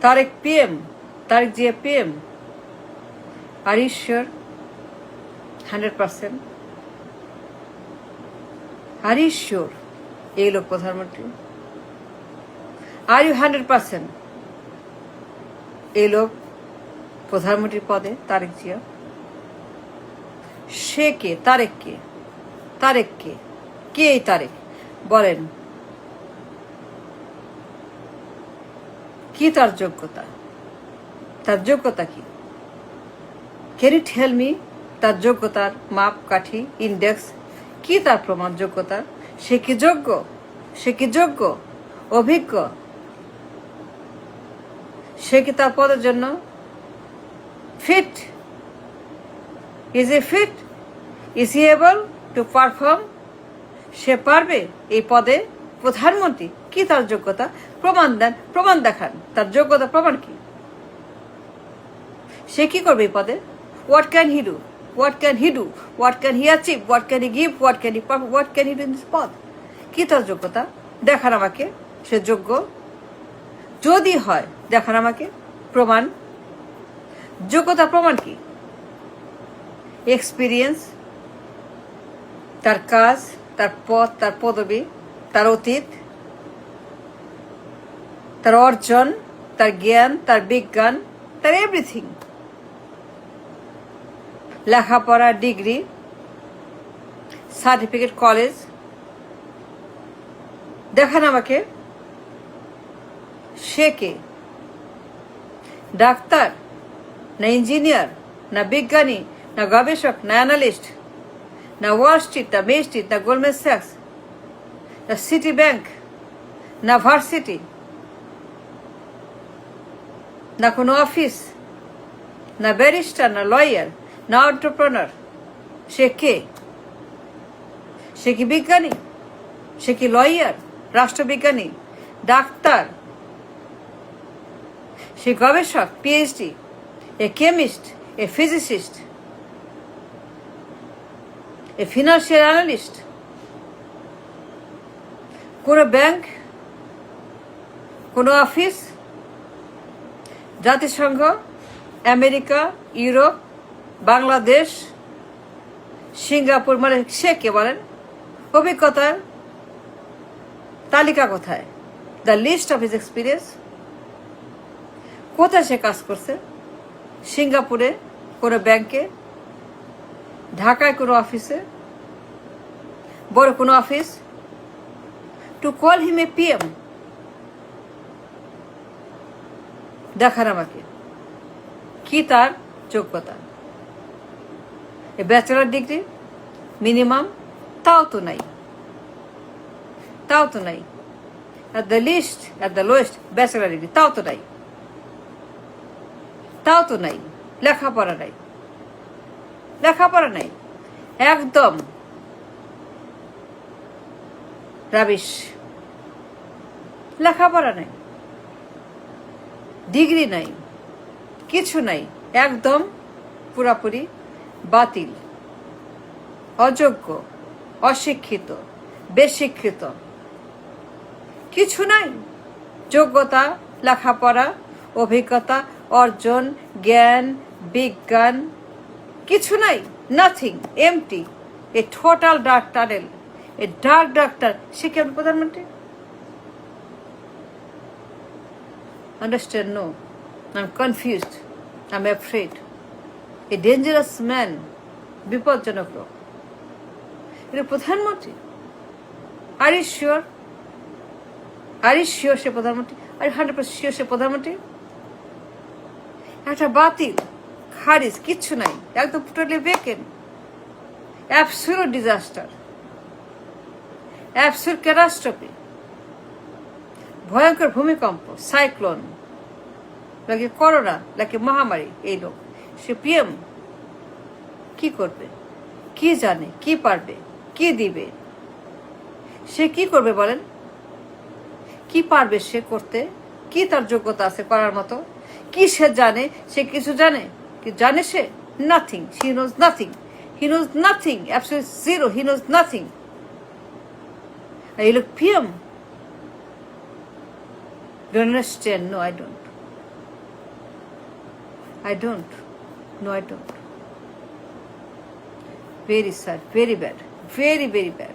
Tariq PM, Tariq Jia PM. Are you sure? 100%? Are you sure? এই লোক প্রধানমন্ত্রী? Are you 100%? এই লোক প্রধানমন্ত্রীর পদে তারেক জিয়া? সে কে? তারেক কে? তারেক কে? কে এই তারেক? বলেন, কি তার যোগ্যতা? তার যোগ্যতা কি? ক্যান ইউ টেল মি তার যোগ্যতার মাপ কাঠি, ইন্ডেক্স কি? তার প্রমাণ যোগ্যতা? সে কি যোগ্য? সে কি যোগ্য, অভিজ্ঞ? সে কি তার পদের জন্য fit? Is he fit? Is he able to perform? সে পারবে এই পদে প্রধানমন্ত্রী? কি তার যোগ্যতা? প্রমাণ দেন, প্রমাণ দেখান। তার যোগ্যতা প্রমাণ কি? সে কি করবে এই পদে? What can he do? What can he do? What can he achieve? What can he give? What can he perform? What can he do in this পদ? কি তার যোগ্যতা? দেখান আমাকে সে যোগ্য। যদি হয় দেখান আমাকে প্রমাণ। যোগ্যতা প্রমাণ কি? এক্সপিরিয়েন্স, তার কাজ, তার পদ, তার পদবি, তার অতীত, তার অর্জন, তার জ্ঞান, তার বিজ্ঞান, তার এভরিথিং। লেখাপড়া, ডিগ্রি, সার্টিফিকেট, কলেজ দেখান আমাকে। সে কে? ডাক্তার না ইঞ্জিনিয়ার না বিজ্ঞানী না গবেষক না অ্যানালিস্ট না ওয়াল স্ট্রিট না মেন স্ট্রিট না গোল্ডম্যান স্যাক্স না সিটি ব্যাংক না ভার্সিটি না কোনো অফিস না ব্যারিস্টার না লয়ার না এন্টারপ্রেনার। সে কে? সে কি বিজ্ঞানী? সে কি লয়ার, রাষ্ট্রবিজ্ঞানী, ডাক্তার? সে গবেষক, PhD, a chemist, a physicist, a financial analyst? কোনো ব্যাংক, কোনো অফিস, জাতিসংঘ, আমেরিকা, ইউরোপ, বাংলাদেশ, সিঙ্গাপুর? মানে সে কে বলেন? অভিজ্ঞতার তালিকা কোথায়? The list of his experience. কোথায় সে কাজ করছে? সিঙ্গাপুরে কোনো ব্যাংকে, ঢাকায় কোনো অফিসে, বড় কোনো office? To call him a PM দেখান আমাকে কি তার যোগ্যতা? A bachelor degree minimum? তাও তো নাই, তাও তো নাই। At the list, at the lowest bachelor degree, তাও তো নাই, তাও তো নাই। লেখাপড়া নাই, লেখাপড়া নাই, একদম রাবিশ। লেখাপড়া নাই, ডিগ্রি নাই, কিছু নাই, একদম পুরাপুরি বাতিল, অযোগ্য, অশিক্ষিত, বেশিক্ষিত, কিছু নাই। যোগ্যতা, লেখাপড়া, অভিজ্ঞতা, অর্জন, জ্ঞান, বিজ্ঞান কিছু নাই। Nothing, empty, a total dark tunnel, a dark doctor. সে কেমন প্রধানমন্ত্রী? Understand? No. I'm confused. I'm afraid. A dangerous man. বিপজ্জনক লোক। এটা প্রধানমন্ত্রী? Are you sure? Are you sure সে প্রধানমন্ত্রী? Are you 100% sure সে প্রধানমন্ত্রী? একটা বাতিল, খারিজ, কিচ্ছু নাই, একদম totally vacant. Absolute disaster, absolute catastrophe, ভয়ঙ্কর ভূমিকম্প, সাইক্লোন, লাগে করোনা, লাগে মহামারী। এই লোক সে পিএম কি করবে? কি জানে? কি পারবে? কি দিবে? সে কি করবে বলেন? কি পারবে সে করতে? কি তার যোগ্যতা আছে করার মতো? কি সে জানে? সে কিছু জানে? কি জানে সে? Nothing. He knows nothing. He knows nothing. Absolute zero. He knows nothing. You look PM. Don't understand? No, I don't. I don't. No, I don't. Very sad, very bad, very, very bad.